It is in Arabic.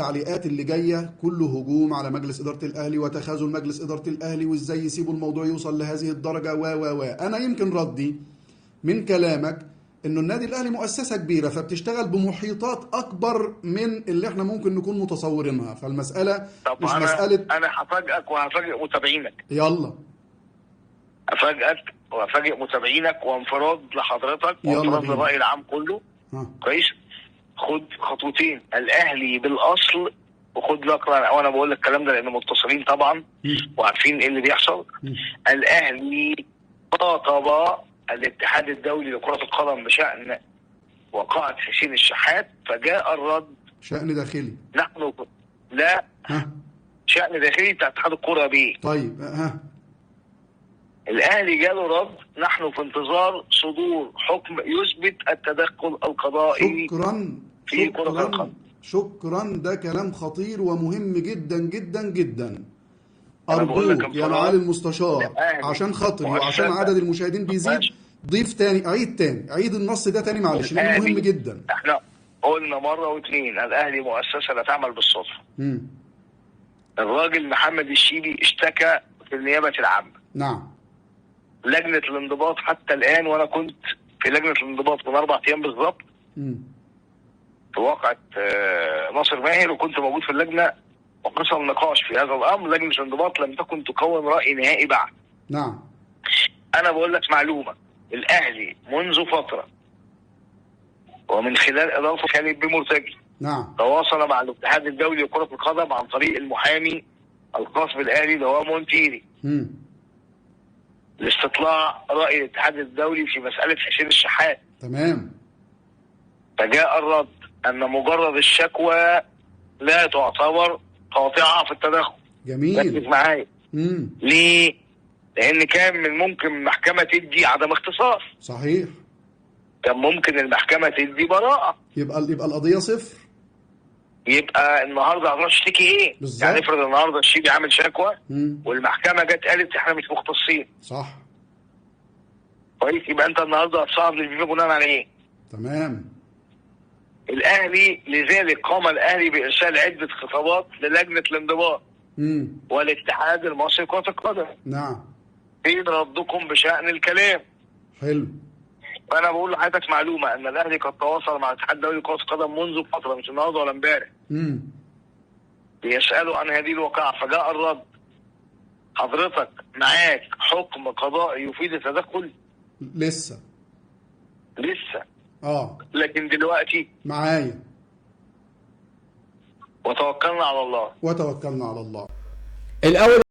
التعليقات اللي جايه كله هجوم على مجلس اداره الاهلي وتخاذل مجلس اداره الاهلي وازاي يسيبوا الموضوع يوصل لهذه الدرجه و انا يمكن ردي من كلامك انه النادي الاهلي مؤسسه كبيره فبتشتغل بمحيطات اكبر من اللي احنا ممكن نكون متصورينها، فالمساله طب مش مساله. انا هفاجئك وهفاجئ متابعينك. يلا افاجئك وافاجئ متابعينك وانفراد لحضرتك يلا وانفراد بينا. للراي العام كله. كويس. خد خطوتين. الاهلي بالاصل، وخد بالك وانا بقول لك الكلام ده لان متصلين طبعا وعارفين ايه اللي بيحصل. الاهلي خاطب الاتحاد الدولي لكرة القدم بشأن وقائع حسين الشحات فجاء الرد. شأن داخلي. نحن لا شأن داخلي بتاع اتحاد الكرة بيه. طيب الاهلي جاله رد. نحن في انتظار صدور حكم يثبت التدخل القضائي في كرة القدم. شكرا، ده كلام خطير ومهم جدا جدا جدا. أرجوك يا معالي المستشار عشان خاطري وعشان عدد المشاهدين بيزيد ضيف تاني، عيد النص ده تاني معلش لأنه مهم جدا. احنا قلنا مرة واثنين الاهلي مؤسسة لا تعمل بالصدفة. الراجل محمد الشيبي اشتكى في النيابة العامة. نعم. لجنة الانضباط حتى الآن، وأنا كنت في لجنة الانضباط من 4 أيام بالظبط في واقعة ناصر ماهر، وكنت موجود في اللجنة وحصل نقاش في هذا الأمر. لجنة الانضباط لم تكن تكون رأي نهائي بعد. نعم. أنا بقول لك معلومة، الأهلي منذ فترة ومن خلال إدارته خالد بن مرتجي نعم تواصل مع الاتحاد الدولي لكرة القدم عن طريق المحامي الخاص بالأهلي اللي هو مونتيري لاستطلاع رأي الاتحاد الدولي في مسألة حسين الشحات. تمام. فجاء الرد أن مجرد الشكوى لا تعتبر قاطعة في التدخل. جميل. ركز معايا. ليه؟ لأن كان من ممكن المحكمة تدي عدم اختصاص. صحيح. كان ممكن المحكمة تدي براءة. يبقى القضية صفر. يبقى النهارده هتروح تشتكي ايه؟ بالظبط. يعني افرض النهارده الشيبي عامل شكوى والمحكمة جت قالت احنا مش مختصين. صح. كويس، يبقى انت النهارده هتصعد للفيفا بناء على ايه؟ تمام. الاهلي لذلك قام الاهلي بارسال عده خطابات للجنه الانضباط والاتحاد المصري لكره القدم. نعم. فين ردكم بشان الكلام؟ حلو. فانا بقول لحضرتك معلومه ان الاهلي قد تواصل مع الاتحاد الدولي لكره القدم منذ فتره، مش النهارده ولا امبارح. بيسالوا عن هذه الواقعه فجاء الرد. حضرتك معاك حكم قضائي يفيد التدخل؟ لسه. لكن دلوقتي معايا. وتوكلنا على الله. وتوكلنا على الله. الأول